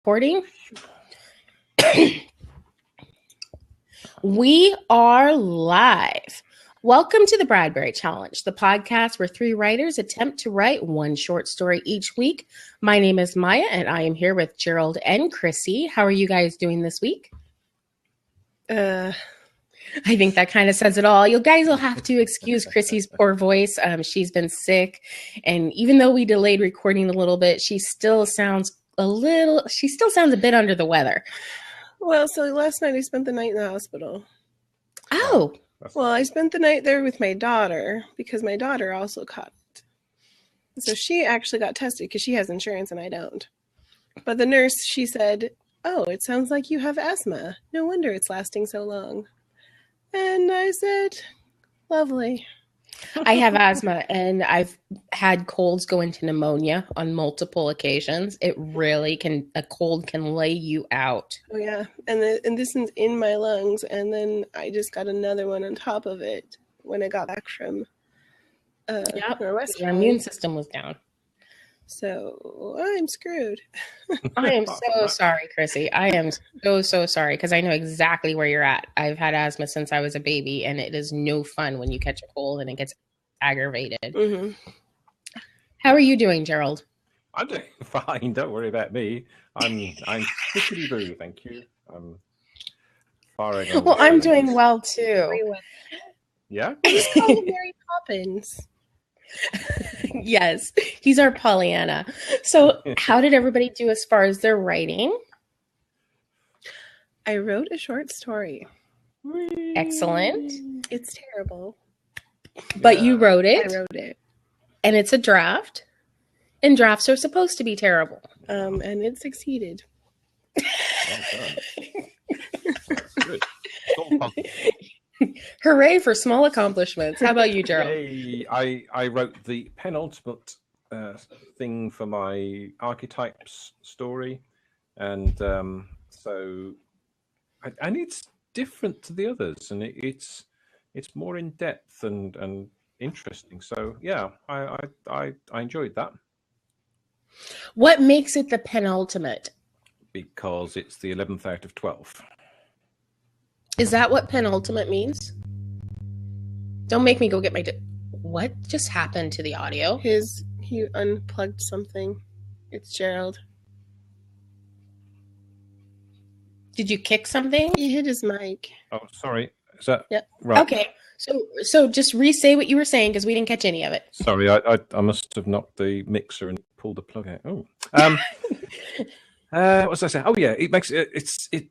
Recording. We are live. Welcome to the Bradbury Challenge, the podcast where three writers attempt to write one short story each week. My name is Maya, and I am here with Gerald and Chrissy. How are you guys doing this week? I think that kind of says it all. You guys will have to excuse Chrissy's poor voice. She's been sick, and even though we delayed recording a little bit, she still sounds a bit under the weather. Well, so last night I spent the night in the hospital. Oh. Well, I spent the night there with my daughter because my daughter also caught it. So she actually got tested because she has insurance and I don't. But the nurse, she said, "Oh, it sounds like you have asthma. No wonder it's lasting so long." And I said, "Lovely." I have asthma and I've had colds go into pneumonia on multiple occasions. It really a cold can lay you out. Oh yeah, and this is in my lungs, and then I just got another one on top of it when I got back from your immune system was down. So I'm screwed. I am so sorry, Chrissy. I am so sorry because I know exactly where you're at. I've had asthma since I was a baby, and it is no fun when you catch a cold and it gets aggravated. Mm-hmm. How are you doing, Gerald? I'm doing fine. Don't worry about me. I'm tickety-boo, thank you. I'm firing on. Well, I'm doing well too. Yeah. Just call him Mary Poppins. Yes, he's our Pollyanna. So how did everybody do as far as their writing? I wrote a short story. Excellent. It's terrible. But you wrote it. I wrote it. And it's a draft. And drafts are supposed to be terrible. And it succeeded. Good. Hooray for small accomplishments. How about you, Gerald? Hey, I wrote the penultimate thing for my archetypes story, and so it's different to the others, and it's more in depth and interesting. So yeah, I enjoyed that. What makes it the penultimate? Because it's the 11th out of 12. Is that what penultimate means? Don't make me go get my... What just happened to the audio? He unplugged something. It's Gerald. Did you kick something? He hit his mic. Oh, sorry. Is that... Yep. Right. Okay. So just re-say what you were saying because we didn't catch any of it. Sorry, I must have knocked the mixer and pulled the plug out. Oh. What was I saying? Oh yeah, it makes it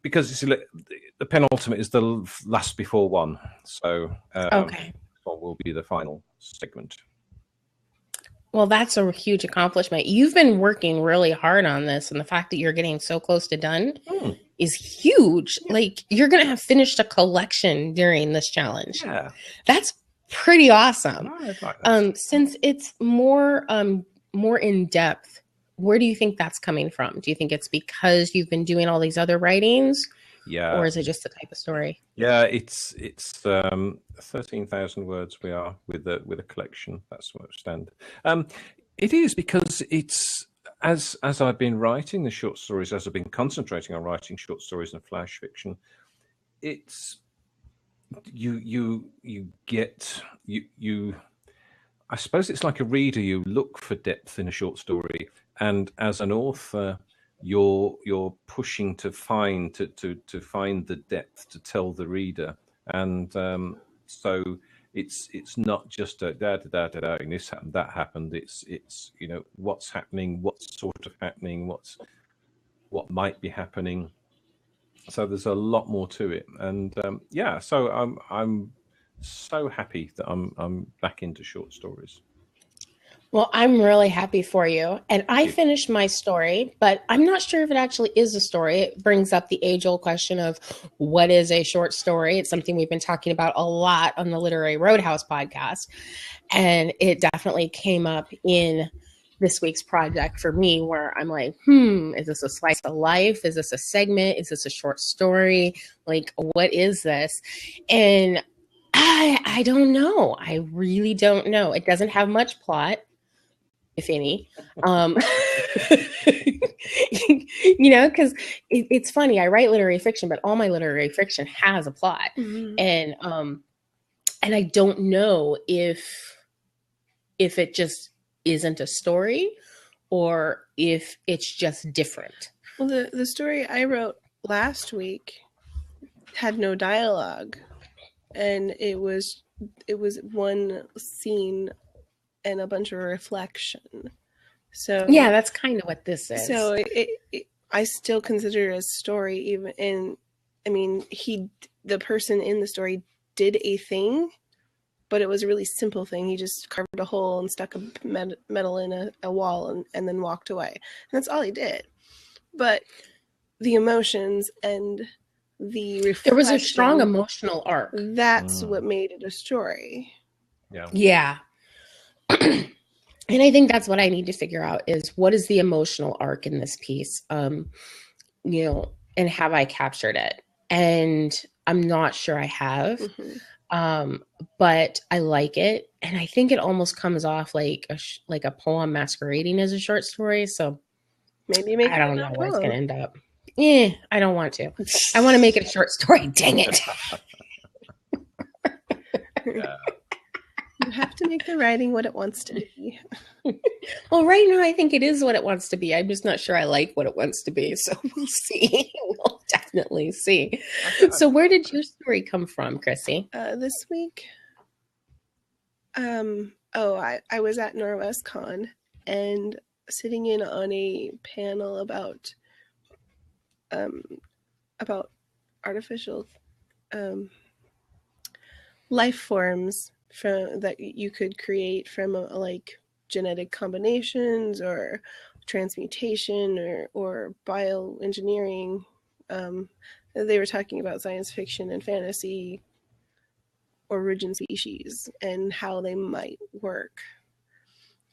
because it's the penultimate is the last before one. So okay, what will be the final segment? Well, that's a huge accomplishment. You've been working really hard on this, and the fact that you're getting so close to done is huge. Like you're gonna have finished a collection during this challenge. Yeah, that's pretty awesome. Like since it's more in depth. Where do you think that's coming from? Do you think it's because you've been doing all these other writings? Yeah. Or is it just the type of story? Yeah, it's 13,000 words we are with a collection. That's what standard. It is because it's as I've been writing the short stories, as I've been concentrating on writing short stories and flash fiction, it's you I suppose it's like a reader, you look for depth in a short story. And as an author, you're pushing to find the depth to tell the reader, and so it's not just a da da da da da and this happened, that happened. It's what's happening, what's sort of happening, what might be happening. So there's a lot more to it, and so I'm so happy that I'm back into short stories. Well, I'm really happy for you. And I finished my story, but I'm not sure if it actually is a story. It brings up the age-old question of what is a short story? It's something we've been talking about a lot on the Literary Roadhouse podcast. And it definitely came up in this week's project for me where I'm like, is this a slice of life? Is this a segment? Is this a short story? Like, what is this? And I don't know. I really don't know. It doesn't have much plot, if any. Because it's funny. I write literary fiction, but all my literary fiction has a plot, and I don't know if it just isn't a story or if it's just different. Well, the story I wrote last week had no dialogue, and it was one scene and a bunch of reflection. So yeah, that's kind of what this is. So I still consider it a story, even in. I mean, the person in the story did a thing, but it was a really simple thing. He just carved a hole and stuck a metal in a wall and then walked away. And that's all he did. But the emotions and the reflection, there was a strong emotional arc. That's what made it a story. Yeah. And I think that's what I need to figure out is what is the emotional arc in this piece? And have I captured it? And I'm not sure I have. But I like it, and I think it almost comes off like a poem masquerading as a short story. So maybe I don't know where it's going to end up. I don't want to. I want to make it a short story. Dang it! You have to make the writing what it wants to be. Well, right now I think it is what it wants to be. I'm just not sure I like what it wants to be. So we'll see. We'll definitely see. So where did your story come from, Chrissy? This week, I was at NorwestCon and sitting in on a panel about artificial life forms that you could create from like genetic combinations or transmutation or bioengineering. They were talking about science fiction and fantasy origin species and how they might work,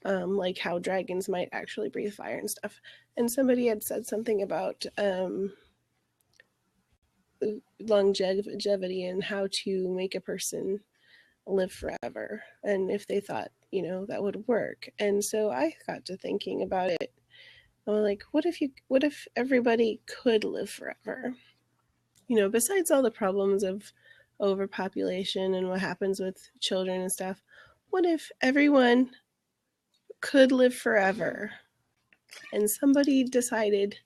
like how dragons might actually breathe fire and stuff. And somebody had said something about longevity and how to make a person live forever, and if they thought that would work. And so I got to thinking about it. I'm like, what if everybody could live forever? Besides all the problems of overpopulation and what happens with children and stuff, what if everyone could live forever and somebody decided,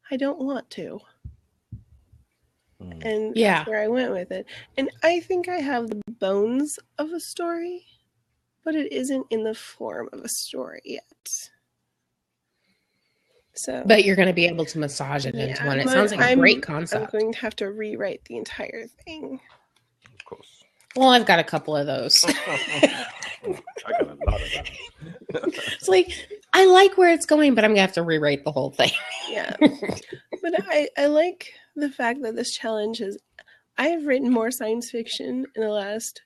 I don't want to? And that's where I went with it. And I think I have the bones of a story, but it isn't in the form of a story yet. So, but you're going to be able to massage it into one. It sounds like a great concept. I'm going to have to rewrite the entire thing. Of course. Well, I've got a couple of those. I got a lot of them. It's like, I like where it's going, but I'm going to have to rewrite the whole thing. Yeah. But I like the fact that this challenge is, I have written more science fiction in the last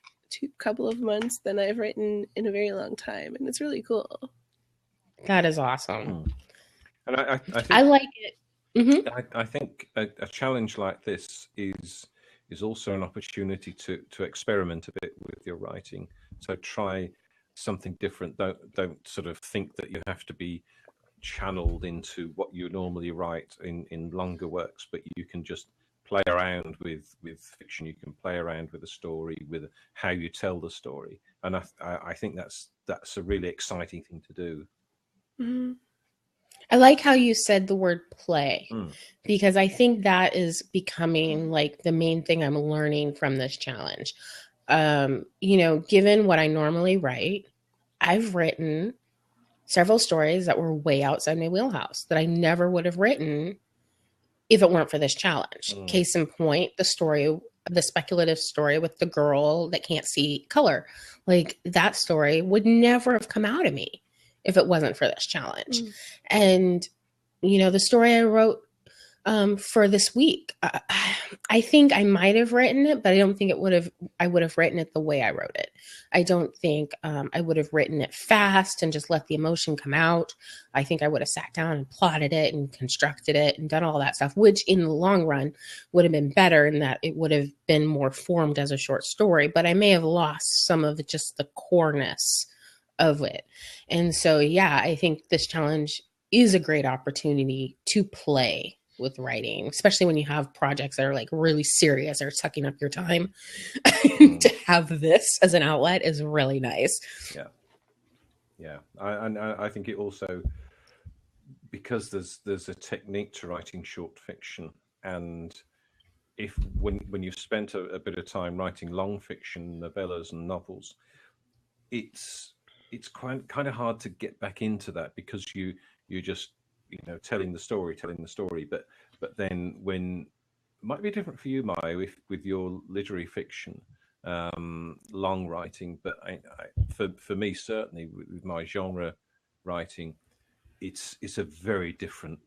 couple of months than I've written in a very long time. And it's really cool. That is awesome. And I think, I like it. Mm-hmm. I think a challenge like this is also an opportunity to experiment a bit with your writing. So try something different. Don't sort of think that you have to be channeled into what you normally write in longer works, but you can just play around with fiction. You can play around with a story, with how you tell the story. And I think that's a really exciting thing to do. Mm-hmm. I like how you said the word play, because I think that is becoming like the main thing I'm learning from this challenge. Given what I normally write, I've written several stories that were way outside my wheelhouse that I never would have written if it weren't for this challenge. Case in point, the speculative story with the girl that can't see color. Like, that story would never have come out of me if it wasn't for this challenge. And, the story I wrote for this week, I think I might have written it, but I don't think I would have written it the way I wrote it. I don't think I would have written it fast and just let the emotion come out. I think I would have sat down and plotted it and constructed it and done all that stuff, which in the long run would have been better in that it would have been more formed as a short story, but I may have lost some of just the coreness of it. And so, I think this challenge is a great opportunity to play with writing, especially when you have projects that are like really serious or sucking up your time. To have this as an outlet is really nice. Yeah. I think it also, because there's a technique to writing short fiction, and if when you've spent a bit of time writing long fiction, novellas and novels, it's kind of hard to get back into that, because you just, telling the story, but then when, it might be different for you, Maya, with your literary fiction, long writing, but for me, certainly with my genre writing, it's a very different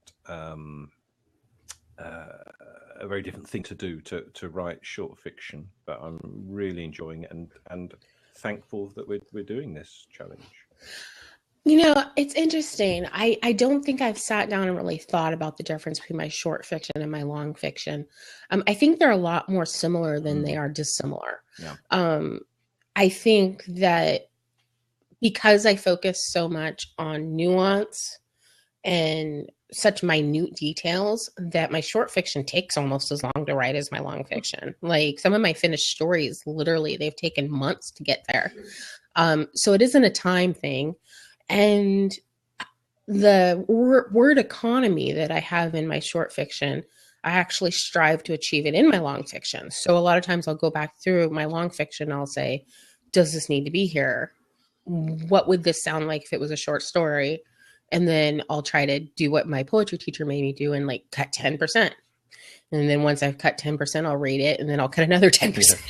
a very different thing to do, to write short fiction. But I'm really enjoying it, and thankful that we're doing this challenge. It's interesting. I don't think I've sat down and really thought about the difference between my short fiction and my long fiction. I think they're a lot more similar than they are dissimilar. Yeah. I think that because I focus so much on nuance and such minute details, that my short fiction takes almost as long to write as my long fiction. Like some of my finished stories, literally, they've taken months to get there. So it isn't a time thing. And the word economy that I have in my short fiction, I actually strive to achieve it in my long fiction. So a lot of times I'll go back through my long fiction. I'll say, does this need to be here? What would this sound like if it was a short story? And then I'll try to do what my poetry teacher made me do and like cut 10%. And then once I've cut 10%, I'll rate it, and then I'll cut another 10%.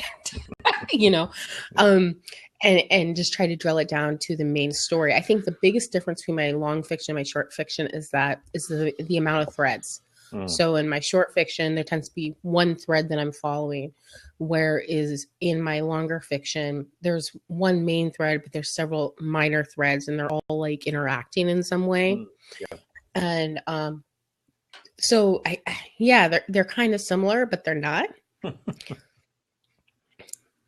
And just try to drill it down to the main story. I think the biggest difference between my long fiction and my short fiction is the amount of threads. So in my short fiction, there tends to be one thread that I'm following, whereas in my longer fiction, there's one main thread, but there's several minor threads, and they're all like interacting in some way. Yeah. And so they're kind of similar, but they're not.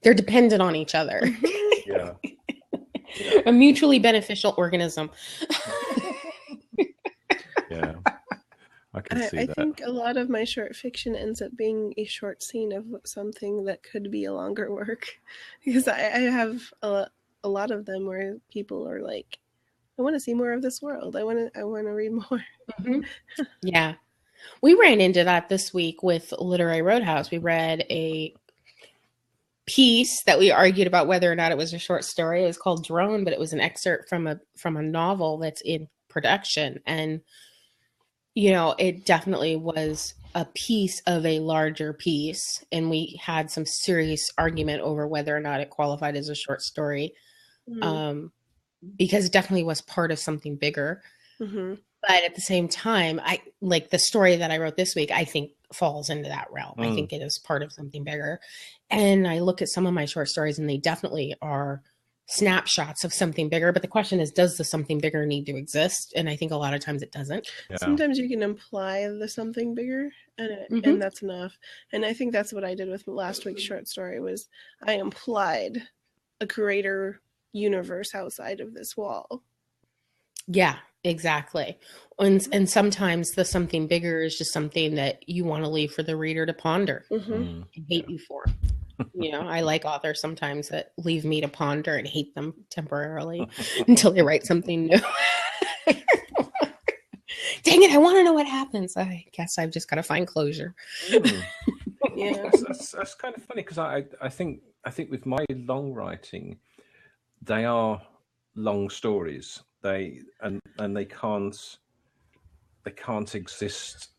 They're dependent on each other. Yeah. A mutually beneficial organism. Yeah. I can see that. I think a lot of my short fiction ends up being a short scene of something that could be a longer work, because I have a lot of them where people are like, I want to see more of this world. I want to read more. Mm-hmm. Yeah. We ran into that this week with Literary Roadhouse. We read a piece that we argued about whether or not it was a short story. It was called Drone, but it was an excerpt from a novel that's in production. And it definitely was a piece of a larger piece, and we had some serious argument over whether or not it qualified as a short story, because it definitely was part of something bigger. Mm-hmm. But at the same time, I like the story that I wrote this week, I think falls into that realm. I think it is part of something bigger. And I look at some of my short stories, and they definitely are snapshots of something bigger. But the question is, does the something bigger need to exist? And I think a lot of times it doesn't. Yeah. Sometimes you can imply the something bigger, and that's enough. And I think that's what I did with last week's short story, was I implied a greater universe outside of this wall. Yeah, exactly. And sometimes the something bigger is just something that you want to leave for the reader to ponder and hate you for. I like authors sometimes that leave me to ponder and hate them temporarily until they write something new. Dang it, I want to know what happens. I guess I've just got to find closure. Yeah, that's kind of funny, because I think with my long writing, they are long stories. They can't exist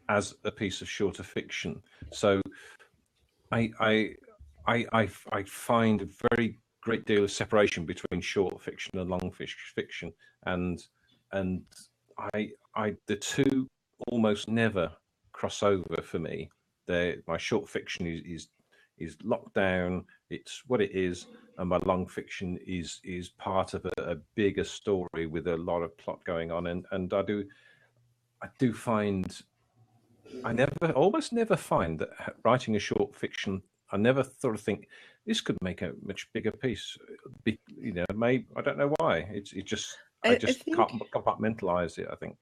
as a piece of shorter fiction. So I find a very great deal of separation between short fiction and long fiction, and the two almost never cross over for me. My short fiction is locked down. It's what it is, and my long fiction is part of a bigger story with a lot of plot going on. And I do find, I almost never find that writing a short fiction, I never sort of think this could make a much bigger piece. Maybe I don't know why. I just can't compartmentalize it, I think.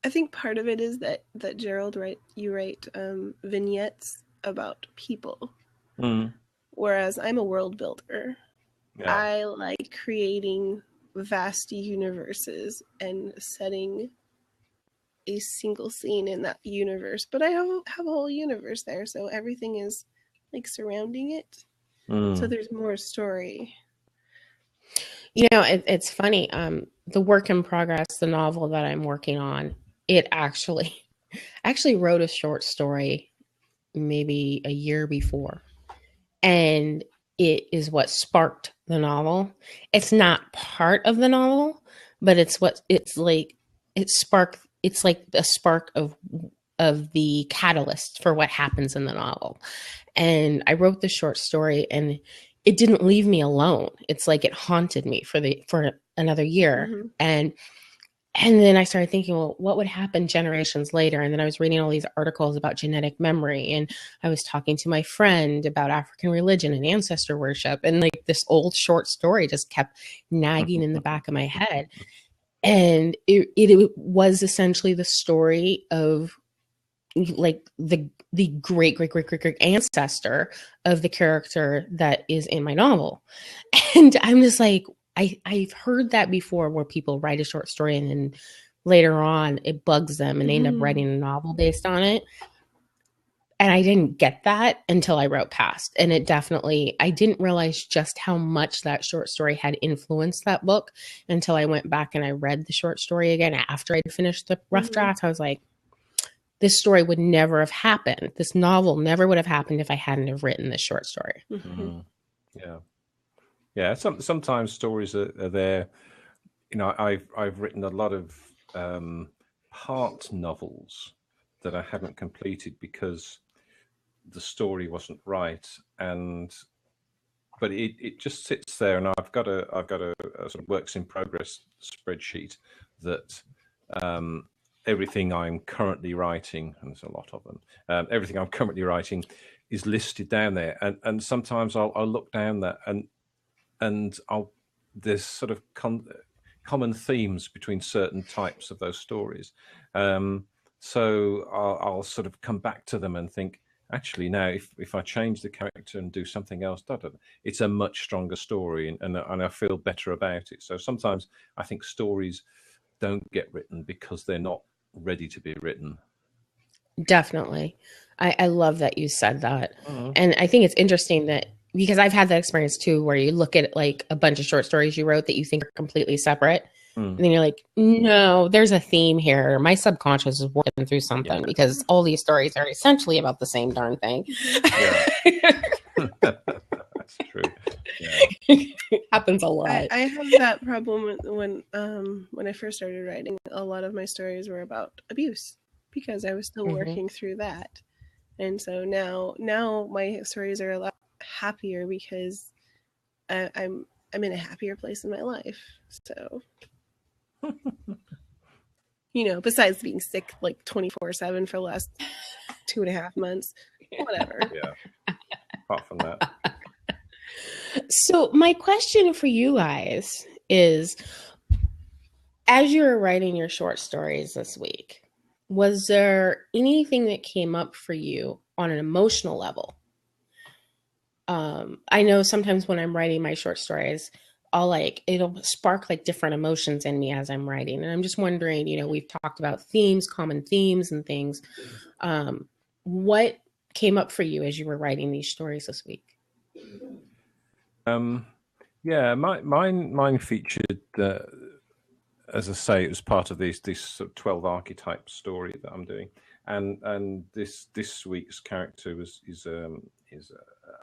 I think part of it is that Gerald, you write vignettes about people, whereas I'm a world builder. Yeah. I like creating vast universes and setting a single scene in that universe, but I have a whole universe there, so everything is like surrounding it. So there's more story. You know, it's funny. The work in progress, the novel that I'm working on, it actually wrote a short story maybe a year before, and it is what sparked the novel. It's not part of the novel, but it's like it sparked. It's like a spark of the catalyst for what happens in the novel. And I wrote the short story, and it didn't leave me alone. It's like it haunted me for another year. Mm-hmm. And then I started thinking, well, what would happen generations later? And then I was reading all these articles about genetic memory, and I was talking to my friend about African religion and ancestor worship, and like this old short story just kept nagging in the back of my head. And it was essentially the story of like the great ancestor of the character that is in my novel. And I'm just like, I've heard that before, where people write a short story and then later on it bugs them and they end up writing a novel based on it. And I didn't get that until I wrote Past. And it definitely, I didn't realize just how much that short story had influenced that book until I went back and I read the short story again after I'd finished the rough draft. I was like, this story would never have happened. This novel never would have happened if I hadn't have written this short story. Yeah. Yeah. Sometimes stories are there. You know, I've written a lot of part novels that I haven't completed because the story wasn't right, but it just sits there, and I've got a sort of works in progress spreadsheet that everything I'm currently writing, and there's a lot of them, everything I'm currently writing is listed down there, and sometimes I'll look down that and there's sort of common themes between certain types of those stories. So I'll sort of come back to them and think, actually, now if I change the character and do something else, it's a much stronger story, and I feel better about it. So sometimes I think stories don't get written because they're not ready to be written. Definitely. I love that you said that. And I think it's interesting that, because I've had that experience too, where you look at like a bunch of short stories you wrote that you think are completely separate. And then you're like, no, there's a theme here. My subconscious is working through something, because all these stories are essentially about the same darn thing. Yeah. That's true. Yeah. It happens a lot. I have that problem when I first started writing. A lot of my stories were about abuse because I was still working through that. And so now my stories are a lot happier because I'm in a happier place in my life. So besides being sick like 24/7 for the last 2.5 months, whatever. Yeah. Apart from that. So my question for you guys is, as you were writing your short stories this week, was there anything that came up for you on an emotional level? I know sometimes when I'm writing my short stories, it'll spark like different emotions in me as I'm writing. And I'm just wondering, we've talked about themes, common themes and things. What came up for you as you were writing these stories this week? Yeah, mine featured, as I say, it was part of this sort of 12 archetype story that I'm doing, and this week's character is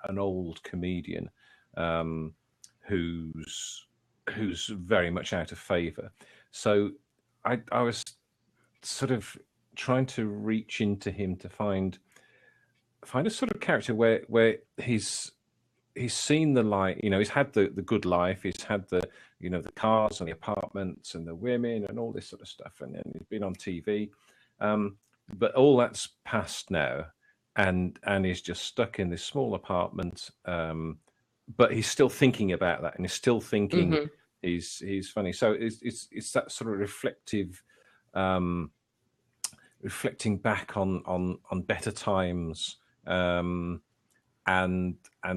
an old comedian who's very much out of favor. So I was sort of trying to reach into him to find a sort of character where he's seen the light, he's had the good life, he's had the the cars and the apartments and the women and all this sort of stuff, and he's been on TV, but all that's past now, and he's just stuck in this small apartment, but he's still thinking about that, and he's still thinking he's funny. So it's that sort of reflective reflecting back on better times, and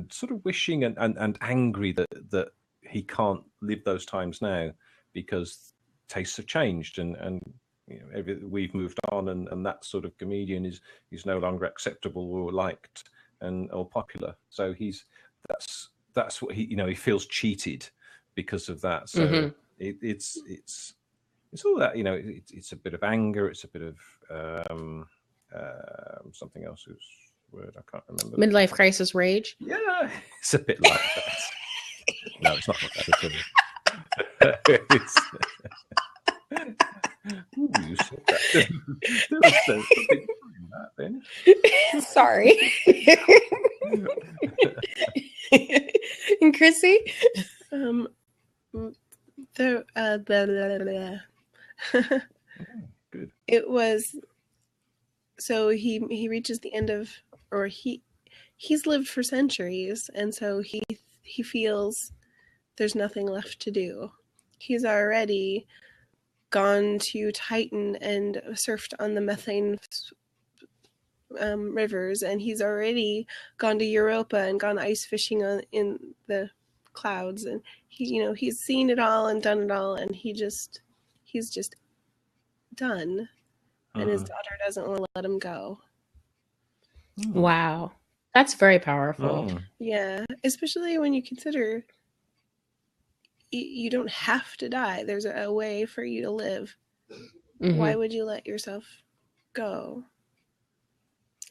sort of wishing and angry that he can't live those times now because tastes have changed, and we've moved on, and that sort of comedian is no longer acceptable or liked or popular. So that's what he feels cheated because of that. So Mm-hmm. it's all that, it's a bit of anger, it's a bit of something else whose word I can't remember. Midlife crisis rage. Yeah, it's a bit like that. No, it's not like that at all. It's, ooh, you said that. There was something that then. Sorry. And Chrissy? Good. It was, so he reaches the end of, or he's lived for centuries, and so he feels there's nothing left to do. He's already gone to Titan and surfed on the methane rivers, and he's already gone to Europa and gone ice fishing in the clouds, and he's seen it all and done it all, and he's just done, and his daughter doesn't want to let him go. Wow, that's very powerful. Yeah, especially when you consider you don't have to die. There's a way for you to live. Mm-hmm. Why would you let yourself go?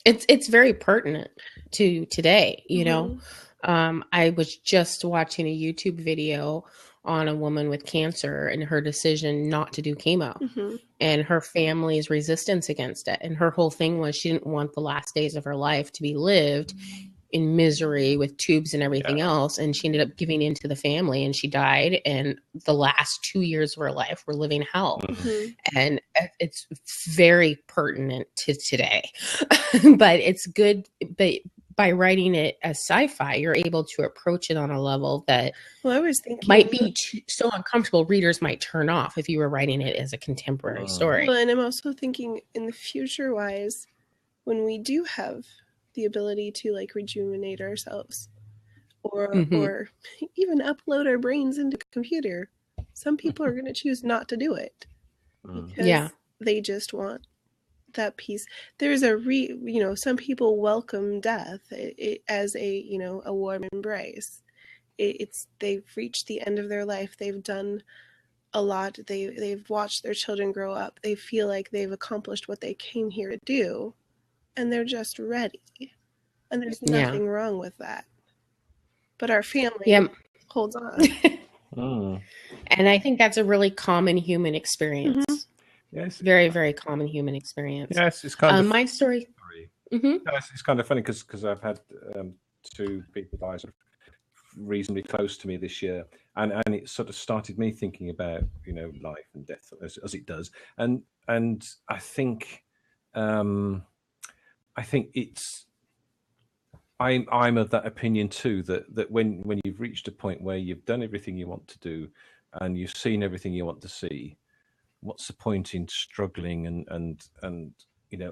It's very pertinent to today, I was just watching a YouTube video on a woman with cancer and her decision not to do chemo and her family's resistance against it. And her whole thing was she didn't want the last days of her life to be lived in misery with tubes and everything else. And she ended up giving in to the family, and she died. And the last 2 years of her life were living hell. And it's very pertinent to today. But it's good. But by writing it as sci-fi, you're able to approach it on a level that I was thinking might be so uncomfortable readers might turn off if you were writing it as a contemporary story. Well, and I'm also thinking in the future wise, when we do have the ability to like rejuvenate ourselves or even upload our brains into a computer, some people are going to choose not to do it because they just want that piece. There's some people welcome death as a warm embrace. They've reached the end of their life. They've done a lot. They've watched their children grow up. They feel like they've accomplished what they came here to do, and they're just ready. And there's nothing wrong with that. But our family holds on. And I think that's a really common human experience. Yes, very, very common human experience. Yes, it's kind of my story. No, it's kind of funny because I've had two people die sort of reasonably close to me this year, and it sort of started me thinking about life and death as it does, and I think it's I'm of that opinion too, that when you've reached a point where you've done everything you want to do and you've seen everything you want to see, what's the point in struggling and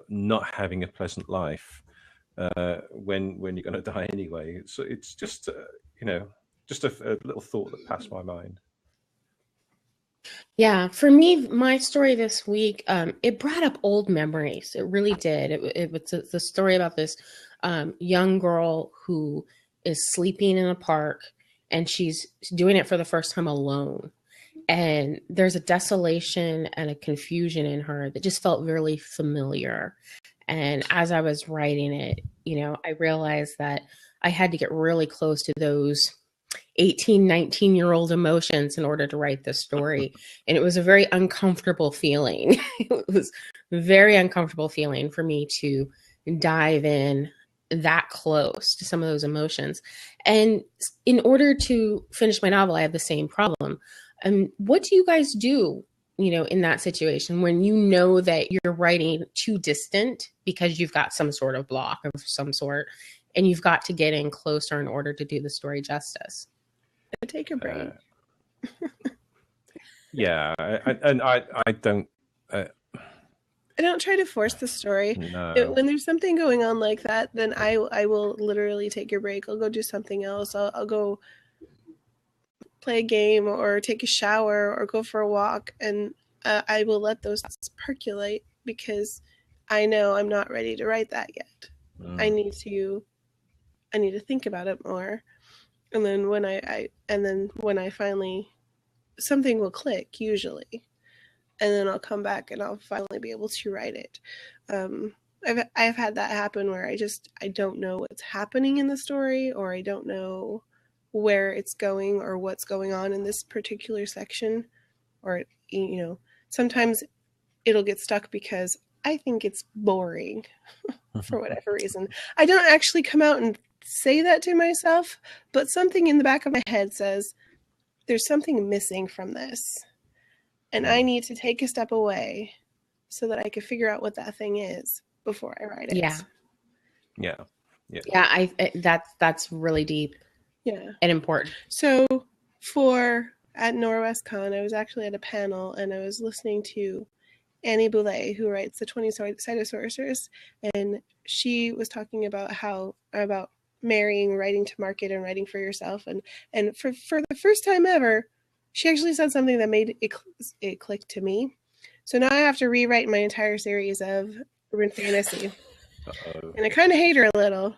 not having a pleasant life when you're going to die anyway? So it's just just a little thought that passed my mind. Yeah, for me, my story this week, it brought up old memories. It really did. It was the story about this young girl who is sleeping in a park, and she's doing it for the first time alone. And there's a desolation and a confusion in her that just felt really familiar. And as I was writing it, I realized that I had to get really close to those 18, 19-year-old emotions in order to write this story. And it was a very uncomfortable feeling. It was a very uncomfortable feeling for me to dive in that close to some of those emotions. And in order to finish my novel, I have the same problem. What do you guys do, in that situation when you know that you're writing too distant because you've got some sort of block of some sort, and you've got to get in closer in order to do the story justice? Take a break. I don't. I don't try to force the story. No. When there's something going on like that, then I will literally take a break. I'll go do something else. I'll go play a game or take a shower or go for a walk, and I will let those thoughts percolate because I know I'm not ready to write that yet. I need to think about it more, and then when I finally, something will click usually, and then I'll come back and I'll finally be able to write it. I've had that happen where I don't know what's happening in the story, or I don't know where it's going or what's going on in this particular section, or sometimes it'll get stuck because I think it's boring for whatever reason. I don't actually come out and say that to myself, but something in the back of my head says there's something missing from this, and I need to take a step away so that I can figure out what that thing is before I write it. Yeah. That's really deep. Yeah. And important. So at NorwestCon, I was actually at a panel and I was listening to Annie Boulay, who writes the 20-Sided Sorceress, and she was talking about marrying, writing to market, and writing for yourself. And for the first time ever, she actually said something that made it click to me. So now I have to rewrite my entire series of urban fantasy. And I kind of hate her a little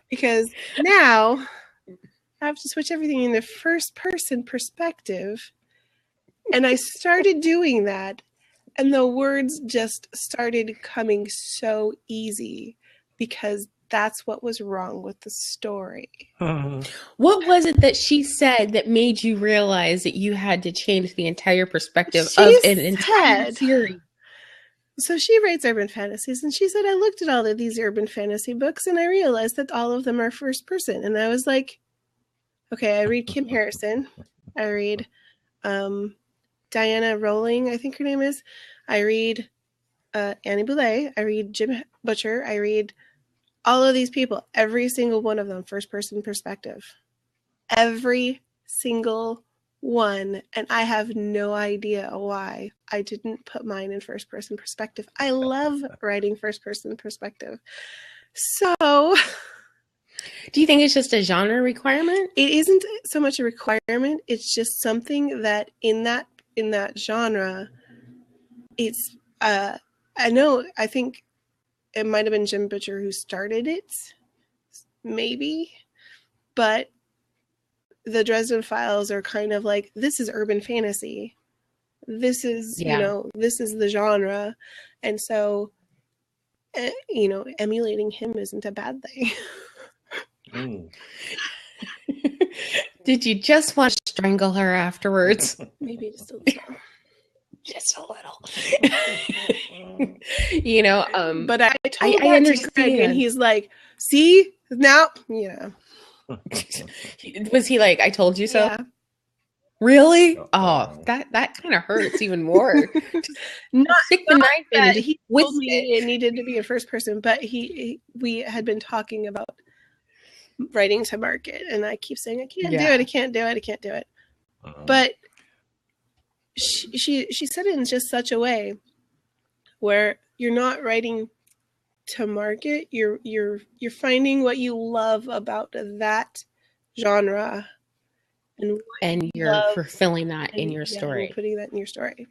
because now I have to switch everything into first person perspective. And I started doing that, and the words just started coming so easy because that's what was wrong with the story. What was it that she said that made you realize that you had to change the entire perspective of an entire series? So she writes urban fantasies, and she said, I looked at all of these urban fantasy books and I realized that all of them are first person. And I was like, okay, I read Kim Harrison. I read Diana Rowling, I think her name is. I read Annie Boulay. I read Jim Butcher. I read all of these people. Every single one of them, first person perspective. Every single one. And I have no idea why I didn't put mine in first person perspective. I love writing first person perspective. So... Do you think it's just a genre requirement? It isn't so much a requirement. It's just something that in that genre, it's I think it might have been Jim Butcher who started it, maybe, but the Dresden Files are kind of like, this is urban fantasy. This is, this is the genre. And so, emulating him isn't a bad thing. Did you just want to strangle her afterwards? Maybe just a little. Just a little. But I told I understand. Greg, and he's like, see, now, Was he like, I told you so? Yeah. Really? Oh, that kind of hurts even more. Not stick the knife in and he told me it needed to be in first person, but we had been talking about writing to market, and I keep saying I can't do it. But she said it in just such a way where you're not writing to market, you're finding what you love about that genre, and you're fulfilling that in your story. You're putting that in your story.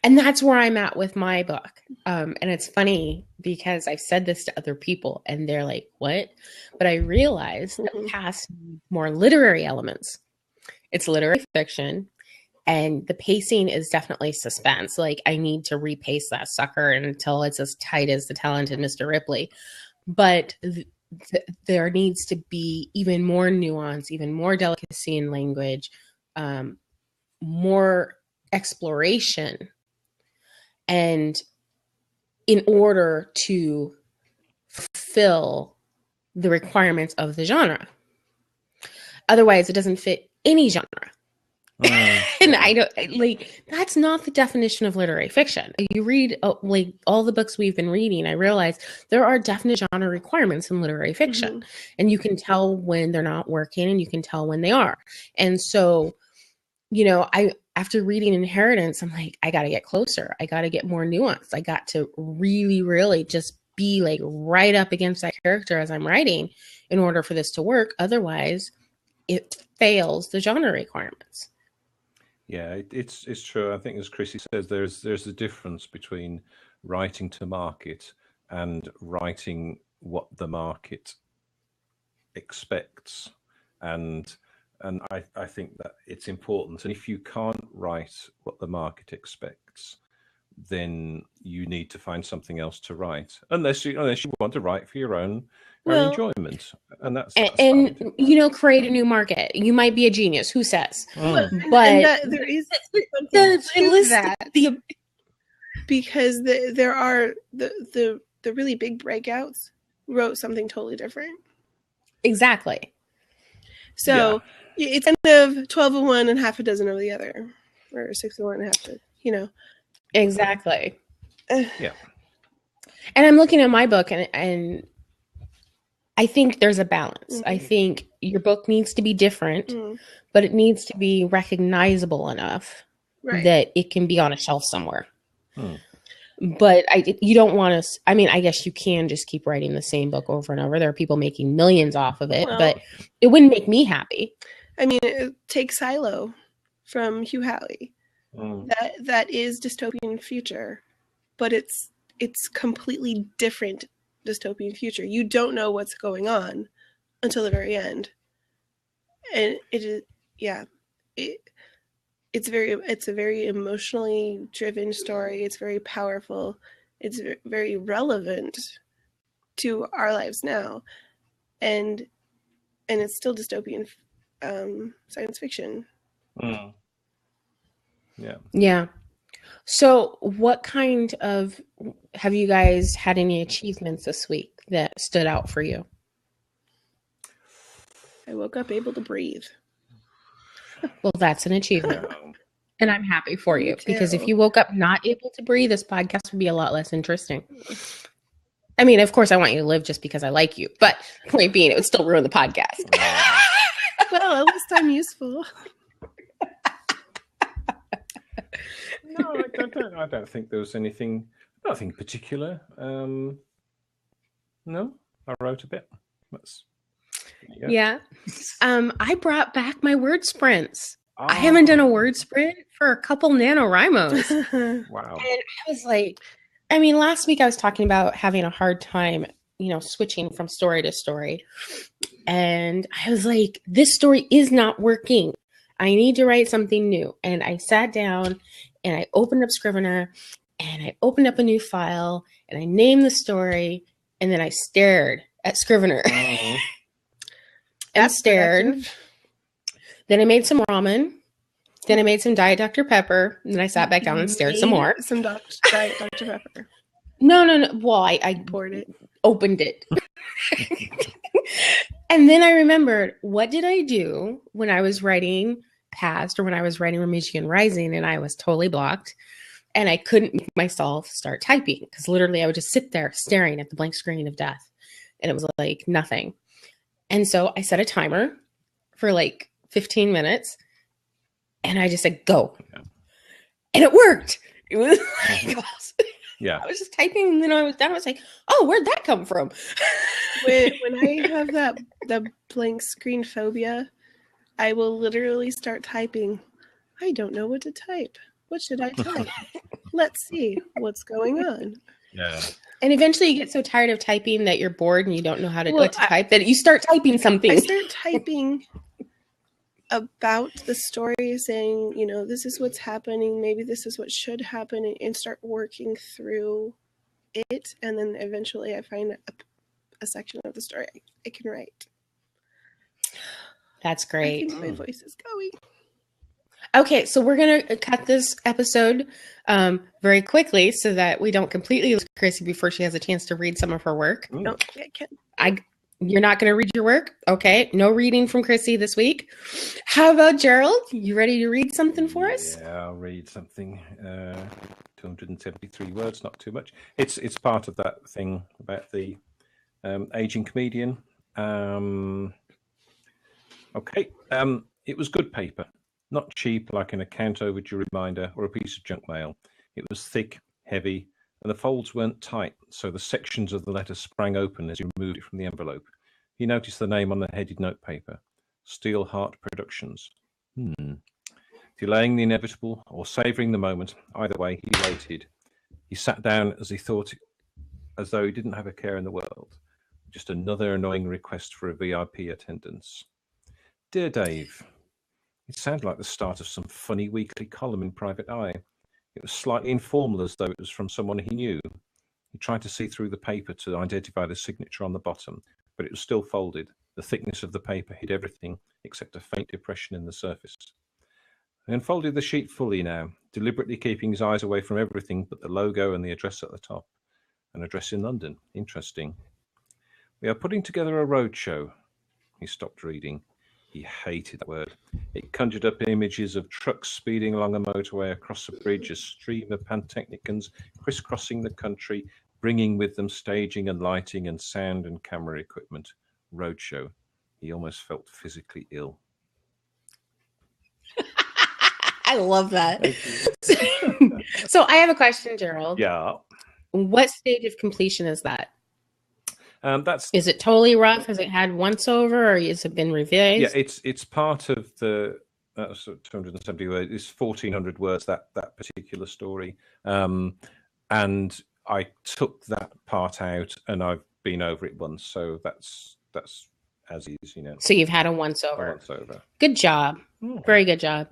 And that's where I'm at with my book. And it's funny because I've said this to other people and they're like, what? But I realized that past more literary elements. It's literary fiction, and the pacing is definitely suspense. Like, I need to repace that sucker until it's as tight as The Talented Mr. Ripley. But there needs to be even more nuance, even more delicacy in language, more exploration. And in order to fulfill the requirements of the genre. Otherwise, it doesn't fit any genre. And I don't that's not the definition of literary fiction. You read all the books we've been reading, I realize there are definite genre requirements in literary fiction, and you can tell when they're not working and you can tell when they are. And so, after reading Inheritance, I'm like, I got to get closer. I got to get more nuance. I got to really, really just be like right up against that character as I'm writing in order for this to work. Otherwise, it fails the genre requirements. Yeah, it's true. I think, as Chrissy says, there's a difference between writing to market and writing what the market expects, and I think that it's important. And if you can't write what the market expects, then you need to find something else to write, unless you want to write for your own Well, enjoyment, and that's And fine. you know, create a new market. You might be a genius. Who says? well, But and that there is something to that, the because there are the really big breakouts wrote something totally different. exactly. So it's kind of 12 of one and half a dozen of the other, or 6 of one and half, Exactly. Yeah. And I'm looking at my book, and I think there's a balance. Mm-hmm. I think your book needs to be different, Mm-hmm. but it needs to be recognizable enough that it can be on a shelf somewhere. But you don't want to. I mean, I guess you can just keep writing the same book over and over. There are people making millions off of it, but it wouldn't make me happy. I mean, take Silo from Hugh Howey. That is dystopian future, but it's completely different dystopian future. You don't know what's going on until the very end, and it is it's a very emotionally driven story. It's very powerful. It's very relevant to our lives now, and it's still dystopian science fiction. Yeah. So what kind of, have you guys had any achievements this week that stood out for you? I woke up able to breathe. Well, that's an achievement. And I'm happy for you, because if too. you woke up not able to breathe, this podcast would be a lot less interesting. I mean, of course, I want you to live just because I like you, but point being, it would still ruin the podcast. Well, at least I'm useful. No, I don't think there was anything, nothing particular. No, I wrote a bit. Yeah. I brought back my word sprints. I haven't done a word sprint for a couple NaNoWriMos. Wow. And I was like, I mean, last week I was talking about having a hard time, switching from story to story. And I was like, this story is not working. I need to write something new. And I sat down and I opened up Scrivener and I opened up a new file and I named the story. And then I stared at Scrivener and stared. Productive. Then I made some ramen. Then I made some Diet Dr. Pepper. And then I sat back down and stared some more. Some Diet Dr. Pepper. No. Well, I Poured it. Opened it. And then I remembered, what did I do when I was writing Past, or when I was writing Remigian Rising, and I was totally blocked and I couldn't make myself start typing, because literally I would just sit there staring at the blank screen of death, and it was like nothing. And so I set a timer for like 15 minutes and I just said, go. And it worked. It was like, I was just typing, and then I was done. I was like, oh, where'd that come from? when I have the blank screen phobia, I will literally start typing. I don't know what to type. What should I type? Let's see what's going on. Yeah. And eventually you get so tired of typing that you're bored and you don't know what to type, that you start typing something. I start typing about the story, saying, this is what's happening. Maybe this is what should happen, and start working through it. And then eventually I find a section of the story I can write. That's great. I think my voice is going. Okay, so we're going to cut this episode very quickly so that we don't completely lose Chrissy before she has a chance to read some of her work. No, I can't. You're not going to read your work? Okay, no reading from Chrissy this week. How about Gerald? You ready to read something for us? Yeah, I'll read something. 273 words, not too much. It's part of that thing about the aging comedian. Okay. It was good paper. Not cheap like an account overdue reminder or a piece of junk mail. It was thick, heavy, and the folds weren't tight, so the sections of the letter sprang open as he removed it from the envelope. He noticed the name on the headed notepaper. Steelheart Productions. Delaying the inevitable or savouring the moment, either way, he waited. He sat down as though he didn't have a care in the world. Just another annoying request for a VIP attendance. Dear Dave, it sounded like the start of some funny weekly column in Private Eye. It was slightly informal, as though it was from someone he knew. He tried to see through the paper to identify the signature on the bottom, but it was still folded. The thickness of the paper hid everything except a faint depression in the surface. He unfolded the sheet fully now, deliberately keeping his eyes away from everything but the logo and the address at the top. An address in London. Interesting. We are putting together a roadshow. He stopped reading. He hated that word. It conjured up images of trucks speeding along a motorway across a bridge, a stream of pantechnicons crisscrossing the country, bringing with them staging and lighting and sound and camera equipment. Roadshow. He almost felt physically ill. I love that. So I have a question, Gerald. Yeah. What stage of completion is that? Is it totally rough? Has it had once over, or has it been revised? Yeah, it's part of the 270 words. It's 1,400 words, that particular story, and I took that part out, and I've been over it once, so that's as is, you know. So you've had a once over. Once over. Good job. Very good job.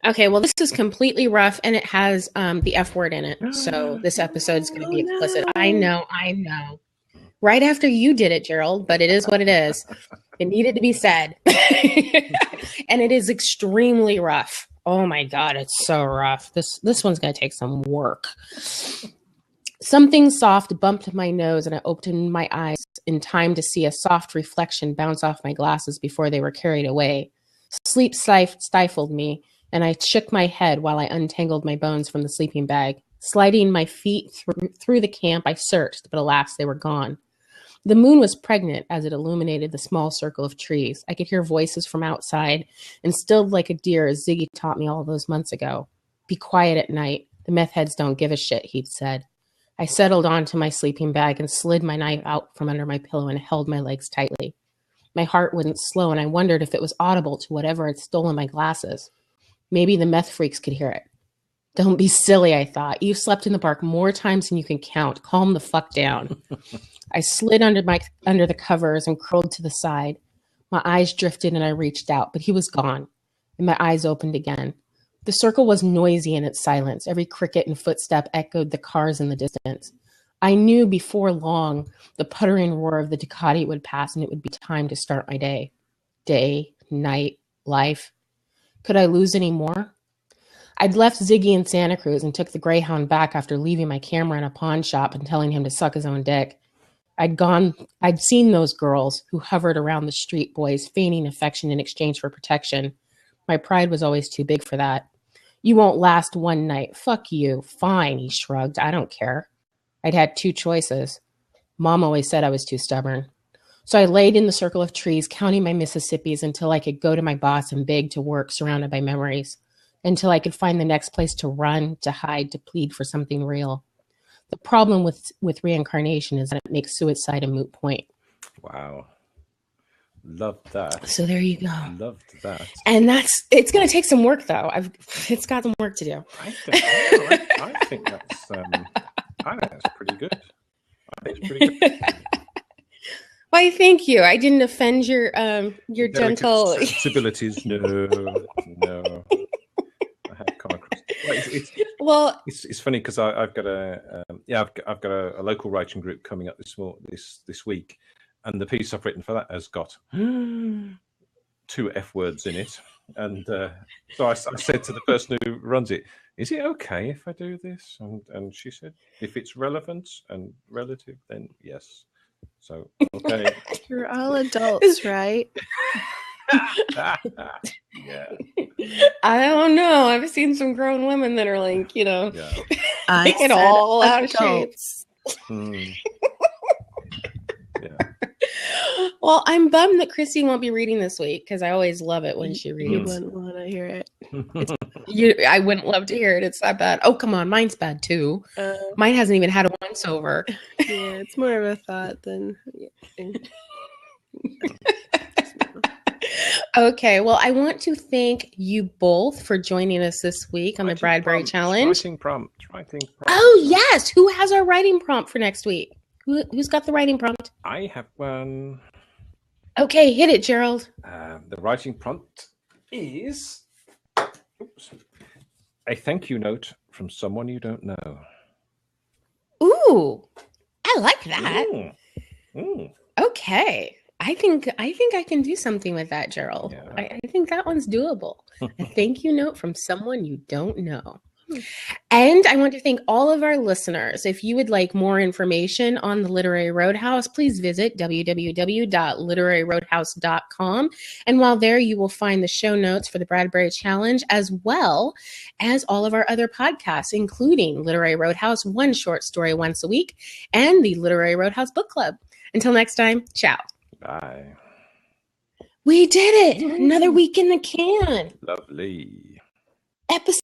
Okay, well, this is completely rough, and it has the F word in it. So this episode is going to be explicit. No. I know. Right after you did it, Gerald, but it is what it is. It needed to be said. And it is extremely rough. Oh my God, it's so rough. This one's going to take some work. Something soft bumped my nose, and I opened my eyes in time to see a soft reflection bounce off my glasses before they were carried away. Sleep stifled me, and I shook my head while I untangled my bones from the sleeping bag. Sliding my feet through the camp, I searched, but alas, they were gone. The moon was pregnant as it illuminated the small circle of trees. I could hear voices from outside, and stilled like a deer as Ziggy taught me all those months ago. Be quiet at night. The meth heads don't give a shit, he'd said. I settled onto my sleeping bag and slid my knife out from under my pillow and held my legs tightly. My heart wouldn't slow, and I wondered if it was audible to whatever had stolen my glasses. Maybe the meth freaks could hear it. Don't be silly, I thought. You've slept in the park more times than you can count. Calm the fuck down. I slid under the covers and curled to the side. My eyes drifted and I reached out, but he was gone, and my eyes opened again. The circle was noisy in its silence. Every cricket and footstep echoed the cars in the distance. I knew before long the puttering roar of the Ducati would pass, and it would be time to start my day. Day, night, life. Could I lose any more? I'd left Ziggy in Santa Cruz and took the Greyhound back after leaving my camera in a pawn shop and telling him to suck his own dick. I'd seen those girls who hovered around the street boys, feigning affection in exchange for protection. My pride was always too big for that. You won't last one night. Fuck you. Fine, he shrugged. I don't care. I'd had two choices. Mom always said I was too stubborn. So I laid in the circle of trees, counting my Mississippis until I could go to my boss and beg to work, surrounded by memories. Until I could find the next place to run, to hide, to plead for something real. The problem with reincarnation is that it makes suicide a moot point. Wow. Loved that. So there you go. Loved that. And it's going to take some work, though. It's got some work to do. I think that's pretty good. I think it's pretty good. Why, thank you. I didn't offend your gentle sensibilities. No. I have come across. It's funny because I've got a local writing group coming up this week, and the piece I've written for that has got 2 F words in it, and so I said to the person who runs it, "Is it okay if I do this?" And she said, "If it's relevant and relative, then yes." So okay. You're all adults, right? Yeah. I don't know. I've seen some grown women that are like, yeah. I get all out of shape. Yeah. Well, I'm bummed that Chrissy won't be reading this week because I always love it when she reads. You wouldn't want to hear it. I wouldn't love to hear it. It's that bad. Oh, come on. Mine's bad too. Mine hasn't even had a once over. Yeah, it's more of a thought than. Yeah. Okay, well, I want to thank you both for joining us this week on the Bradbury Challenge. Writing prompt. Oh, yes. Who has our writing prompt for next week? Who's got the writing prompt? I have one. Okay, hit it, Gerald. The writing prompt is a thank you note from someone you don't know. Ooh, I like that. Mm. Okay. I think I can do something with that, Gerald. Yeah. I think that one's doable. A thank you note from someone you don't know. And I want to thank all of our listeners. If you would like more information on the Literary Roadhouse, please visit www.literaryroadhouse.com. And while there, you will find the show notes for the Bradbury Challenge, as well as all of our other podcasts, including Literary Roadhouse, one short story once a week, and the Literary Roadhouse Book Club. Until next time, ciao. Bye. We did it! Another week in the can. Lovely. Episode